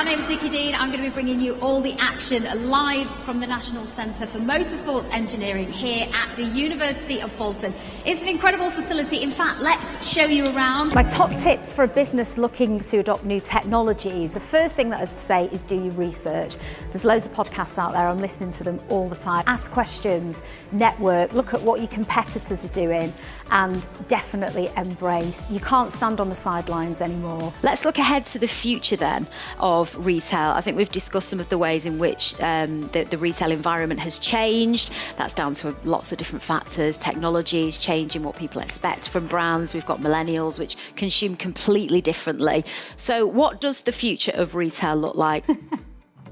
My name is Nikki. I'm going to be bringing you all the action live from the National Centre for Motorsports Engineering here at the University of Bolton. It's an incredible facility. In fact, let's show you around. My top tips for a business looking to adopt new technologies. The first thing that I'd say is do your research. There's loads of podcasts out there. I'm listening to them all the time. Ask questions, network, look at what your competitors are doing, and definitely embrace. You can't stand on the sidelines anymore. Let's look ahead to the future then of retail. I think we've discussed some of the ways in which the retail environment has changed. That's down to lots of different factors. Technology is changing what people expect from brands. We've got millennials which consume completely differently. So what does the future of retail look like?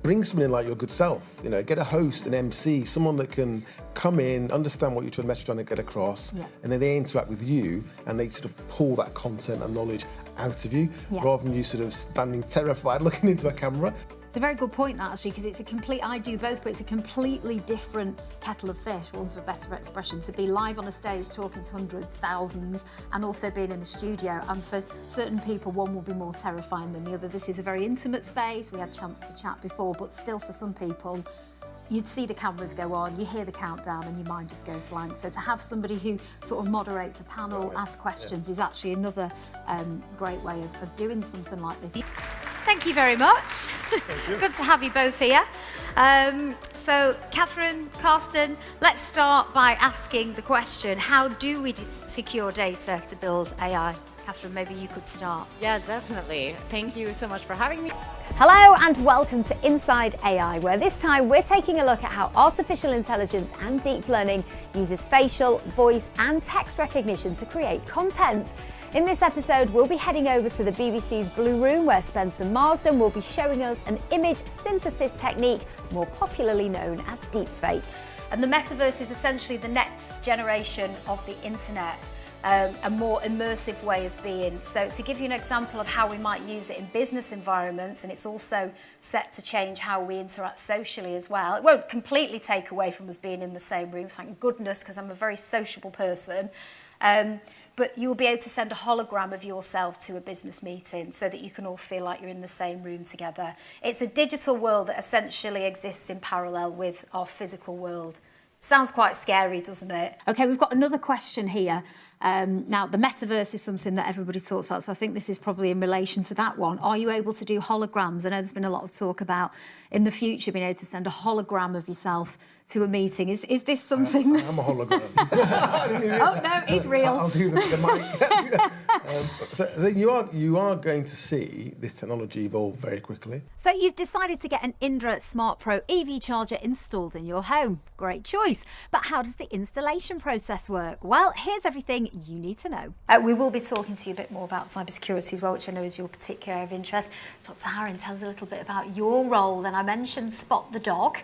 Bring someone in like your good self, get a host, an MC, someone that can come in, understand what you're trying to get across, and then they interact with you and they sort of pull that content and knowledge out of you, rather than you sort of standing terrified looking into a camera. It's a very good point, that, actually, because I do both, but it's a completely different kettle of fish, for want of a better expression, to be live on a stage talking to hundreds, thousands, and also being in a studio. And for certain people, one will be more terrifying than the other. This is a very intimate space. We had a chance to chat before, but still for some people, you'd see the cameras go on, you hear the countdown, and your mind just goes blank. So to have somebody who sort of moderates a panel, asks questions, is actually another great way of doing something like this. Thank you very much. Thank you. Good to have you both here. So, Catherine, Karsten, let's start by asking the question, how do we secure data to build AI? Catherine, maybe you could start. Yeah, definitely. Thank you so much for having me. Hello and welcome to Inside AI, where this time we're taking a look at how artificial intelligence and deep learning uses facial, voice and text recognition to create content. In this episode, we'll be heading over to the BBC's Blue Room, where Spencer Marsden will be showing us an image synthesis technique more popularly known as deepfake. And the metaverse is essentially the next generation of the internet. A more immersive way of being. So to give you an example of how we might use it in business environments, and it's also set to change how we interact socially as well. It won't completely take away from us being in the same room, thank goodness, because I'm a very sociable person. But you'll be able to send a hologram of yourself to a business meeting so that you can all feel like you're in the same room together. It's a digital world that essentially exists in parallel with our physical world. Sounds quite scary, doesn't it? Okay, we've got another question here. Now, the metaverse is something that everybody talks about, so I think this is probably in relation to that one. Are you able to do holograms? I know there's been a lot of talk about, in the future, being able to send a hologram of yourself to a meeting. Is this something? I'm a hologram. Oh, no, he's real. I'll do the mic. So you are going to see this technology evolve very quickly. So you've decided to get an Indra Smart Pro EV charger installed in your home. Great choice. But how does the installation process work? Well, here's everything you need to know. We will be talking to you a bit more about cybersecurity as well, which I know is your particular area of interest. Dr. Harron, tell us a little bit about your role. Then I mentioned Spot the Dog.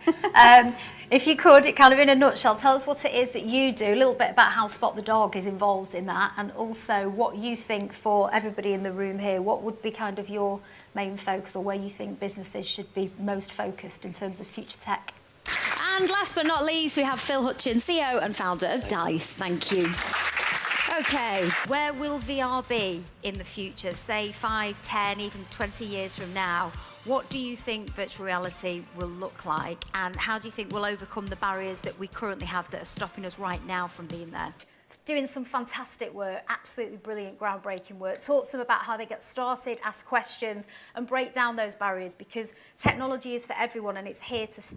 If you could, it kind of in a nutshell, tell us what it is that you do, a little bit about how Spot the Dog is involved in that, and also what you think for everybody in the room here, what would be kind of your main focus, or where you think businesses should be most focused in terms of future tech. And last but not least, we have Phil Hutchins, CEO and founder of Dice. Thank you. Okay. Where will VR be in the future, say 5, 10, even 20 years from now? What do you think virtual reality will look like, and how do you think we'll overcome the barriers that we currently have that are stopping us right now from being there? Doing some fantastic work, absolutely brilliant, groundbreaking work. Talk to them about how they get started, ask questions, and break down those barriers, because technology is for everyone and it's here to stay.